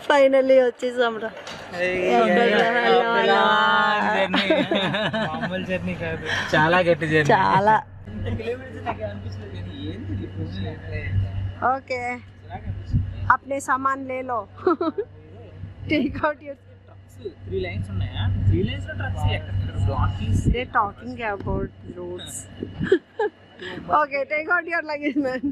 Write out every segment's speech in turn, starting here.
Finally వచ్చేసాంరా. చాలా గట్టి journey. చాలా ఓకే. अपने सामान ले लो. Take out your. 3 lanes ఉన్నాయా? 3 lanes లో ట్రక్స్ ఎక్కడ blocking. They're talking about roads. Okay, take out your luggage, man.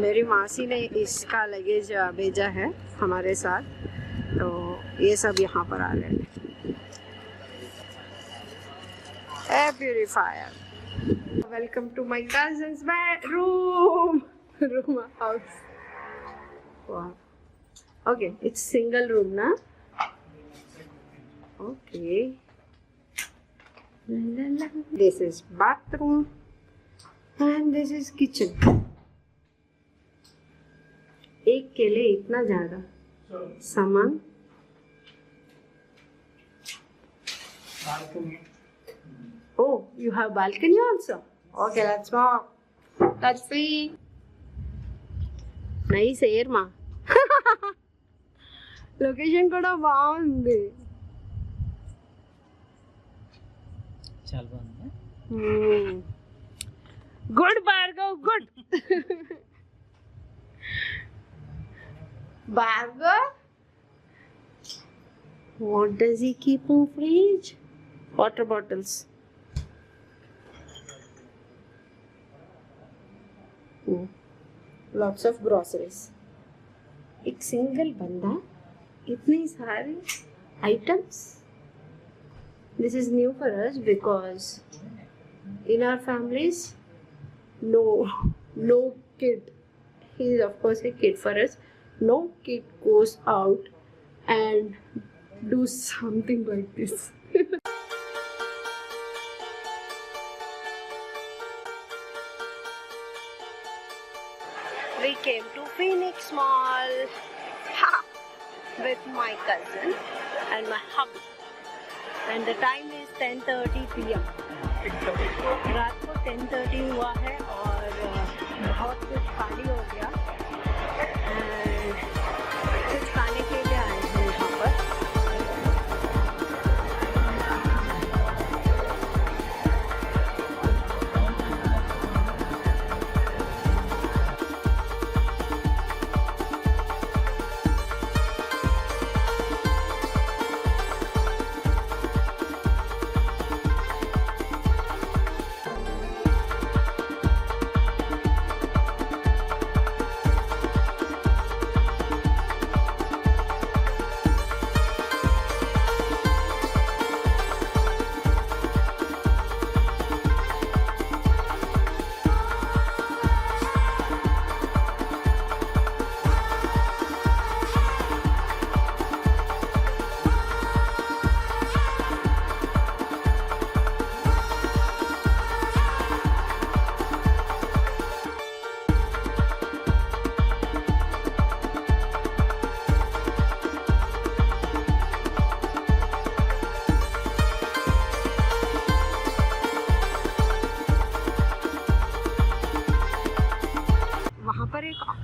मेरी मासी ने इसका लगेज भेजा है हमारे साथ, तो ये सब यहाँ पर आ रहे हैं. Purifier. Welcome to my cousin's bedroom. Room house. Wow. Okay, it's single room, na? Okay. La, la. This is bathroom and this is kitchen. एक के लिए इतना ज्यादा सामान. Oh, you have balcony also? Okay, let's walk. Let's see. Nice air, ma. Location kuda baagundi. చాలా బాగుంది. Good, Bhargav, good. Bhargav? What does he keep in fridge? Water bottles. Lots of groceries. एक single बंदा इतने सारे items. This is new for us because in our families, no kid. He is of course a kid for us. No kid goes out and do something like this. We came to Phoenix Mall with my cousin and my hubby, and the time is 10:30 p.m. रात को 10:30 हुआ है और बहुत कुछ खाली हो गया and कुछ खाने के लिए आए हैं यहाँ पर.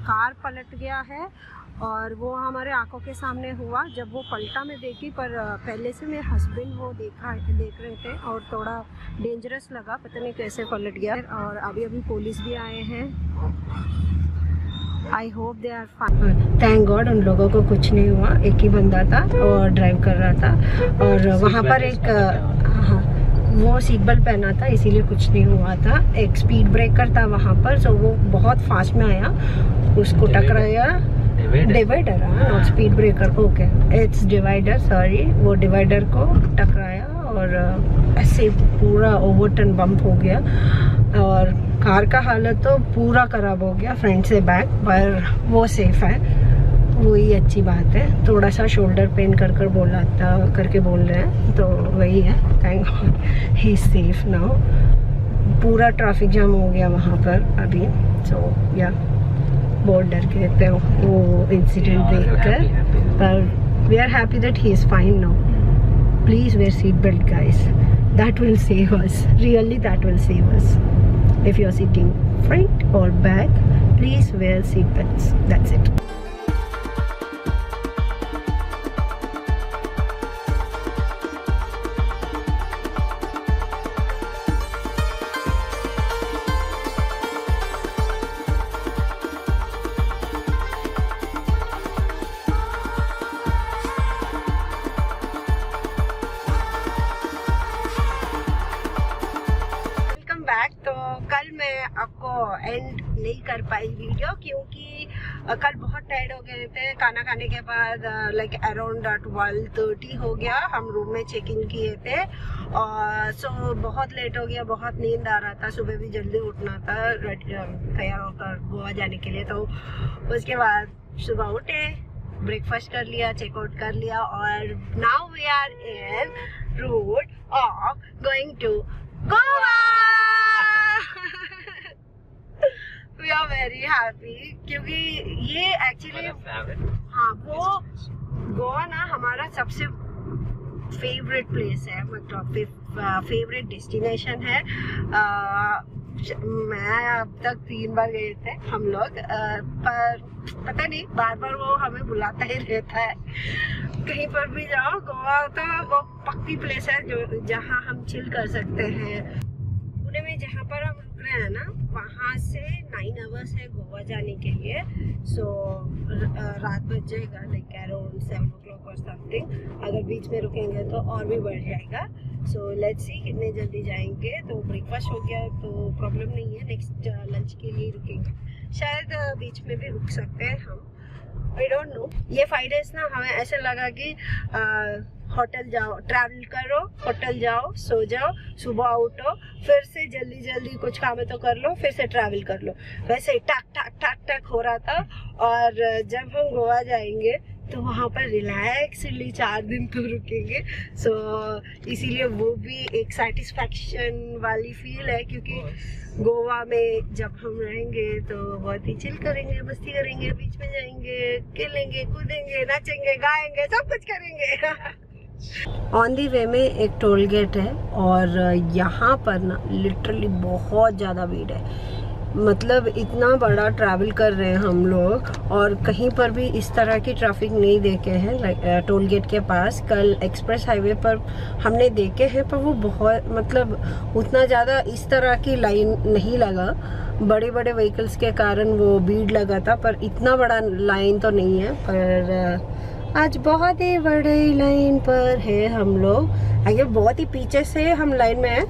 कार पलट गया है और वो हमारे आंखों के सामने हुआ. जब वो पलटा मैं देखी, पर पहले से मेरे हस्बैंड वो देख रहे थे और थोड़ा डेंजरस लगा, पता नहीं कैसे पलट गया. और अभी पुलिस भी आए हैं. I hope they are fine. Thank God उन लोगों को कुछ नहीं हुआ. एक ही बंदा था और ड्राइव कर रहा था और वहाँ पर एक वो सीट बेल्ट पहना था, इसीलिए कुछ नहीं हुआ था. एक स्पीड ब्रेकर था वहाँ पर, तो वो बहुत फास्ट में आया, उसको टकराया. डिवाइडर, हाँ, स्पीड ब्रेकर को, ओके, इट्स डिवाइडर, सॉरी, वो डिवाइडर को टकराया और ऐसे पूरा ओवरटर्न बम्प हो गया. और कार का हालत तो पूरा खराब हो गया फ्रंट से बैक, पर वो सेफ है, वही अच्छी बात है. थोड़ा सा शोल्डर पेन कर बोला था, करके बोल रहे हैं, तो वही है. Thank God he is safe now. पूरा ट्रैफिक जाम हो गया वहाँ पर अभी. सो या बहुत डर गए थे वो इंसिडेंट देखकर, पर we are happy that he is fine now. please wear seat belt, guys. That will save us. Really, that will save us. If you're sitting front or back, please wear seat belts. That's it. तो कल मैं आपको and नहीं कर पाई video क्योंकि कल बहुत tired हो गए थे। खाना खाने के बाद लाइक अराउंड 12:30 हो गया, हम रूम में चेक इन किए थे और सो बहुत लेट हो गया, बहुत नींद आ रहा था। सुबह भी जल्दी उठना था तैयार होकर गोवा जाने के लिए। तो उसके बाद सुबह उठे, ब्रेकफास्ट कर लिया, चेकआउट कर लिया और now we are in route of going to Goa. We are very happy क्योंकि ये एक्चुअली हाँ वो गोवा ना हमारा सबसे फेवरेट प्लेस है, मतलब फेवरेट डेस्टिनेशन है। मैं अब तक 3 बार गए थे हम लोग, पर पता नहीं बार बार वो हमें बुलाता ही रहता है। कहीं पर भी जाओ गोवा तो वो पक्की प्लेस है जो जहाँ हम चिल कर सकते हैं। पुणे में जहाँ पर हम रुक रहे हैं ना, वहाँ से 9 आवर्स है गोवा जाने के लिए। सो रात बज जाएगा लाइक अराउंड 7 o'clock और समथिंग। अगर बीच में रुकेंगे तो और भी बढ़ जाएगा। सो लेट्स सी कितने जल्दी जाएंगे। तो ब्रेकफास्ट हो गया तो प्रॉब्लम नहीं है, नेक्स्ट लंच के लिए रुकेंगे, शायद बीच में भी रुक सकते हैं हम, आई डोंट नो। ये 5 days ना हमें ऐसे लगा कि होटल जाओ, ट्रैवल करो, होटल जाओ, सो जाओ, सुबह उठो, फिर से जल्दी जल्दी कुछ काम है तो कर लो, फिर से ट्रैवल कर लो, वैसे ही टक टक टक टक हो रहा था। और जब हम गोवा जाएंगे तो वहाँ पर रिलैक्सली 4 दिन तो रुकेंगे। सो इसीलिए वो भी एक सेटिस्फैक्शन वाली फील है क्योंकि गोवा में जब हम रहेंगे तो बहुत ही चिल करेंगे, मस्ती करेंगे, बीच में जाएंगे, खेलेंगे, कूदेंगे, नाचेंगे, गाएंगे, सब कुछ करेंगे। ऑन दी वे में एक टोल गेट है और यहाँ पर ना लिटरली बहुत ज़्यादा भीड़ है। मतलब इतना बड़ा ट्रैवल कर रहे हैं हम लोग और कहीं पर भी इस तरह की ट्रैफिक नहीं देखे हैं। टोल गेट के पास कल एक्सप्रेस हाईवे पर हमने देखे हैं, पर वो बहुत मतलब उतना ज़्यादा इस तरह की लाइन नहीं लगा। बड़े बड़े व्हीकल्स के कारण वो भीड़ लगा था, पर इतना बड़ा लाइन तो नहीं है। पर आज बहुत ही बड़ी लाइन पर है हम लोग। आगे बहुत ही पीछे से हम लाइन में हैं,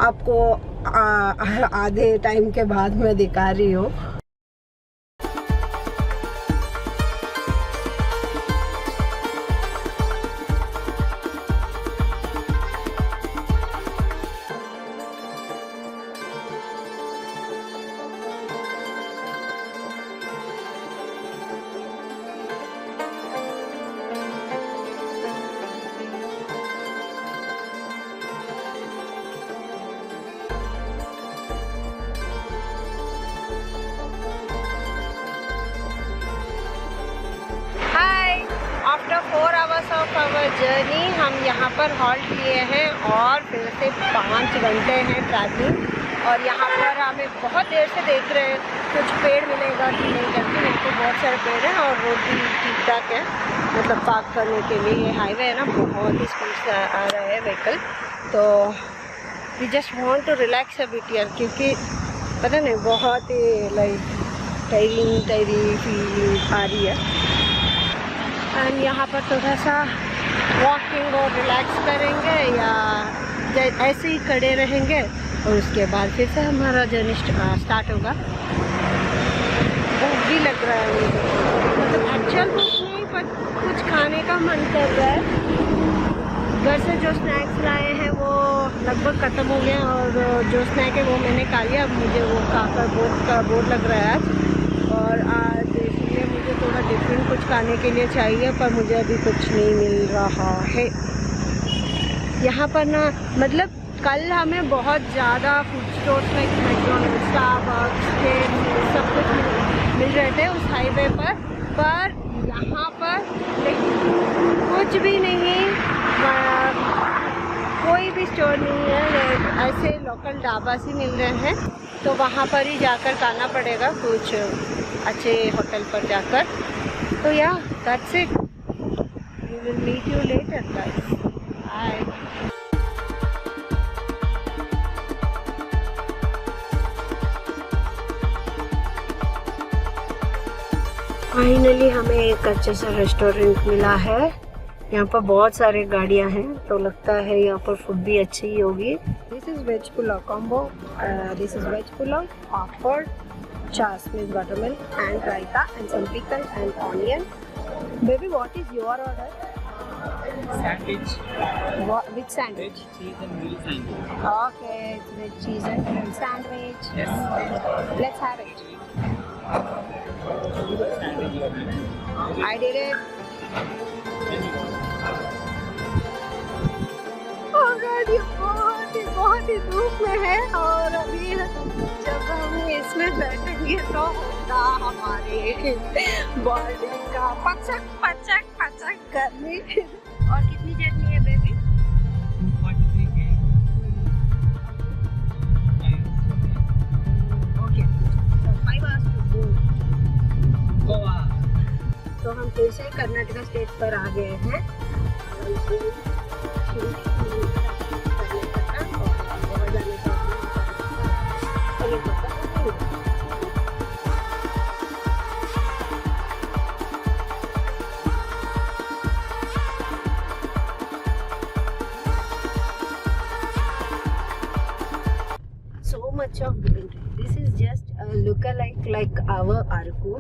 आपको आधे टाइम के बाद मैं दिखा रही हूँ। After 4 hours of our journey हम यहाँ पर हॉल्ट लिए हैं और फिर से 5 घंटे हैं ट्रैवलिंग। और यहाँ पर हमें बहुत देर से देख रहे हैं कुछ पेड़ मिलेगा कि नहीं करके। मेरे को बहुत सारे पेड़ हैं और रोड भी ठीक ठाक है, मतलब पार्क करने के लिए। ये हाईवे है ना, बहुत ही स्पीड से आ रहा है व्हीकल। तो we just want to relax a bit यार, क्योंकि पता नहीं बहुत ही लाइक टायरिंग फीलिंग आ रही है। एंड यहाँ पर थोड़ा सा वॉकिंग और रिलैक्स करेंगे या ऐसे ही खड़े रहेंगे और उसके बाद फिर से हमारा जर्नी स्टार्ट होगा। भूख भी लग रहा है मुझे, मतलब एक्चुअल भूख नहीं पर कुछ खाने का मन कर रहा है। घर से जो स्नैक्स लाए हैं वो लगभग ख़त्म हो गए और जो स्नैक है वो मैंने खा लिया। अब मुझे वो खाकर बहुत बोर लग रहा है आज, और आज इसलिए मुझे थोड़ा डिफरेंट कुछ खाने के लिए चाहिए, पर मुझे अभी कुछ नहीं मिल रहा है यहाँ पर ना। मतलब कल हमें बहुत ज़्यादा food stores like McDonald's, Starbucks के सब कुछ मिल रहे थे उस हाईवे पर यहाँ पर कुछ भी नहीं। कोई भी स्टोर नहीं है, ऐसे लोकल ढाबा से मिल रहे हैं, तो वहाँ पर ही जाकर खाना पड़ेगा कुछ अच्छे होटल पर जाकर। तो या that's it, we will meet you later guys, bye. Finally हमें एक अच्छा सा रेस्टोरेंट मिला है। यहाँ पर बहुत सारे गाड़ियाँ हैं, तो लगता है यहाँ पर फूड भी अच्छी ही होगी। This is veg pulao combo, this is veg pulao, papad, chhaach with buttermilk and raita and some pickle and onion. Baby, what is your order? Sandwich. Which sandwich? Veg, cheese and grill sandwich. Okay, it's with cheese and grill sandwich. Yes. Let's have it. Sandwich. I did it. Oh God, ये बहुत ही धूप में है, और अभी जब हम इसमें बैठेंगे तो होगा हमारे बॉडी का पचक पचक पचक करने। और कितनी चटनी है बेबी? 243 के. Okay, so 5 hours to go. Goa. तो हम फिर से कर्नाटका स्टेट पर आ गए हैं। So much of greenery. This is just a lookalike like our Arku.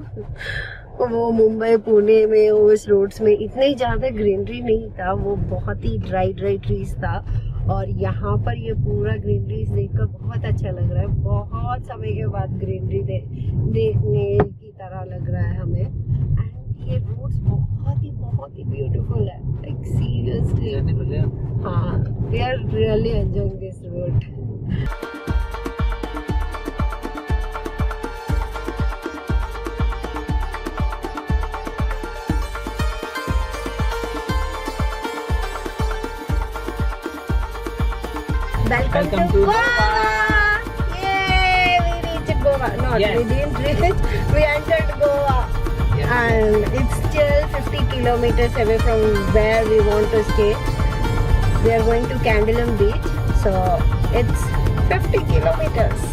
वो मुंबई पुणे में उस रोड्स में इतने ज़्यादा ग्रीनरी नहीं था, वो बहुत ही ड्राई ट्रीज था। और यहाँ पर ये पूरा ग्रीनरी देखकर बहुत अच्छा लग रहा है। बहुत समय के बाद ग्रीनरी देखने की तरह लग रहा है हमें। एंड ये रोड्स बहुत ही ब्यूटीफुल है, लाइक सीरियसली। हाँ, we are really enjoying this road. Welcome to Goa! Yay! We reached Goa. No, Yes. we didn't reach. We entered Goa. Yes. And it's still 50 kilometers away from where we want to stay. We are going to Candylum Beach. So it's 50 kilometers.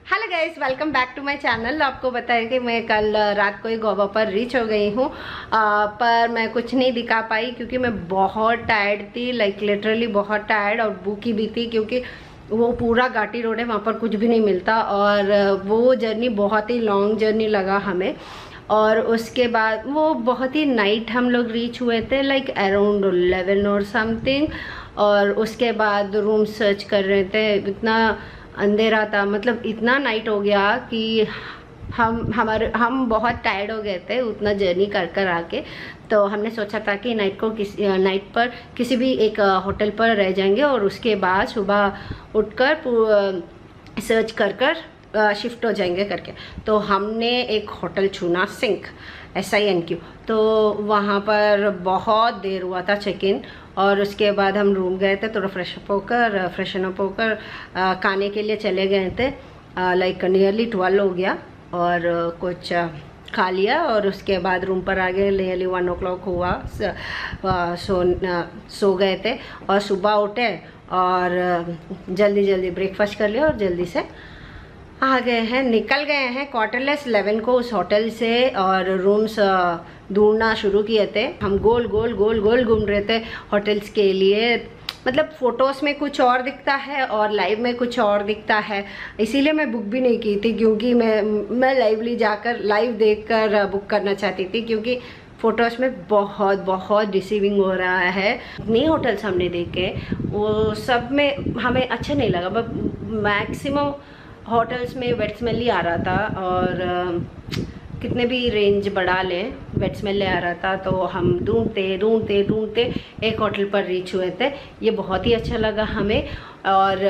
Hello guys, welcome back to my channel. आपको बताया कि मैं कल रात को ही गोवा पर reach हो गई हूँ, पर मैं कुछ नहीं दिखा पाई क्योंकि मैं बहुत टायर्ड थी, लाइक लिटरली बहुत टायर्ड और भूखी भी थी, क्योंकि वो पूरा घाटी रोड है, वहाँ पर कुछ भी नहीं मिलता। और वो जर्नी बहुत ही लॉन्ग जर्नी लगा हमें। और उसके बाद वो बहुत ही नाइट हम लोग रीच हुए थे, लाइक अराउंड 11 और समथिंग। और उसके बाद रूम सर्च कर रहे थे, इतना अंधेरा था, मतलब इतना नाइट हो गया कि हम बहुत टायर्ड हो गए थे उतना जर्नी कर आके। तो हमने सोचा था कि नाइट पर किसी भी एक होटल पर रह जाएंगे और उसके बाद सुबह उठकर सर्च कर शिफ्ट हो जाएंगे करके। तो हमने एक होटल चुना, सिंक SINQ। तो वहाँ पर बहुत देर हुआ था चेक इन, और उसके बाद हम रूम गए थे, थोड़ा फ्रेशन अप होकर खाने के लिए चले गए थे। लाइक नियरली 12 हो गया और कुछ खा लिया, और उसके बाद रूम पर आ गए। नियरली 1 o'clock हुआ, सो गए थे। और सुबह उठे और जल्दी ब्रेकफास्ट कर लिया और जल्दी से आ गए हैं, निकल गए हैं क्वार्टरलेस 11 को उस होटल से। और रूम्स ढूंढना शुरू किए थे। हम गोल घूम रहे थे होटल्स के लिए। मतलब फ़ोटोज़ में कुछ और दिखता है और लाइव में कुछ और दिखता है, इसीलिए मैं बुक भी नहीं की थी, क्योंकि मैं लाइवली जाकर लाइव देखकर बुक करना चाहती थी, क्योंकि फ़ोटोज़ में बहुत डिसीविंग हो रहा है। नए होटल्स हमने देखे, वो सब में हमें अच्छा नहीं लगा। बट मैक्सिमम होटल्स में वेट स्मेल ही आ रहा था, और कितने भी रेंज बढ़ा लें वेट स्मेल ले आ रहा था, तो हम ढूंढते एक होटल पर रीच हुए थे। ये बहुत ही अच्छा लगा हमें, और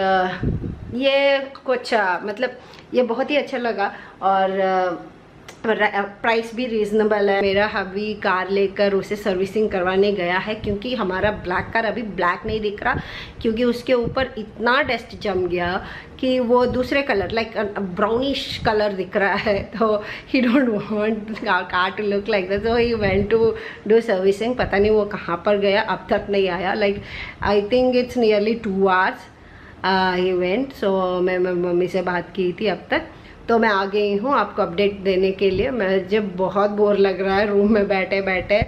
ये कुछ मतलब ये बहुत ही अच्छा लगा, और प्राइस भी रीज़नेबल है। मेरा हबी कार लेकर उसे सर्विसिंग करवाने गया है, क्योंकि हमारा ब्लैक कार अभी ब्लैक नहीं दिख रहा, क्योंकि उसके ऊपर इतना डस्ट जम गया कि वो दूसरे कलर लाइक ब्राउनिश कलर दिख रहा है। तो he don't want car to look like that, so he went to do servicing. पता नहीं वो कहाँ पर गया, अब तक नहीं आया। Like I think it's nearly 2 hours ही वेंट। सो मैं मम्मी से बात की थी अब तक, तो मैं आ गई हूँ आपको अपडेट देने के लिए। मुझे बहुत बोर लग रहा है रूम में बैठे बैठे,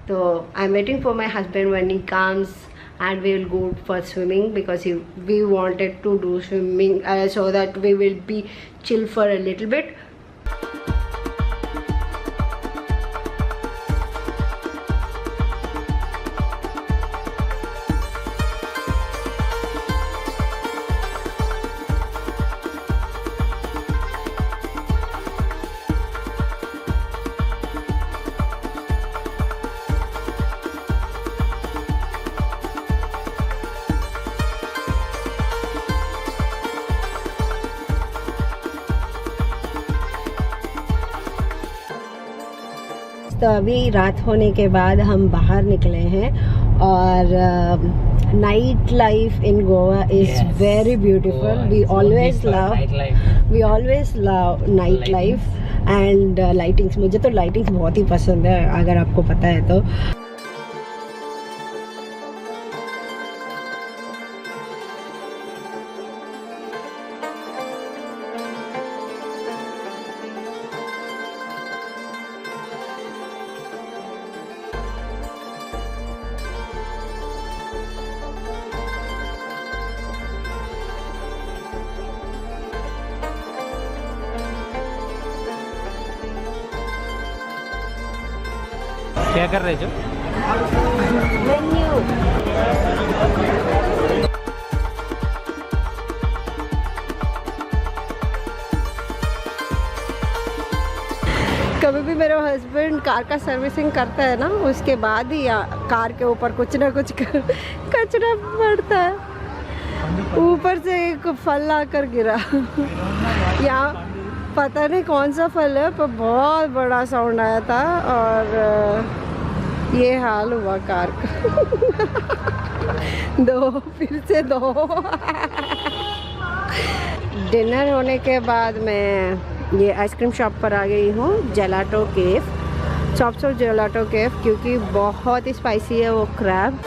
तो I am waiting for my husband when he comes and we will go for swimming, because we wanted to do swimming so that we will be chill for a little bit. तो अभी रात होने के बाद हम बाहर निकले हैं, और nightlife in Goa is very beautiful. We always love nightlife and lightings. मुझे तो लाइटिंग्स बहुत ही पसंद है, अगर आपको पता है तो। क्या कर रहे जो? कभी भी मेरा हस्बैंड कार का सर्विसिंग करता है ना, उसके बाद ही कार के ऊपर कुछ ना कुछ कचरा पड़ता है। ऊपर से एक फल आकर गिरा यहाँ, पता नहीं कौन सा फल है, पर बहुत बड़ा साउंड आया था, और ये हाल हुआ कार का। फिर से दो। डिनर होने के बाद मैं ये आइसक्रीम शॉप पर आ गई हूँ, जेलाटो केफ, चॉप्स और जेलाटो केफ, क्योंकि बहुत ही स्पाइसी है वो क्रैब।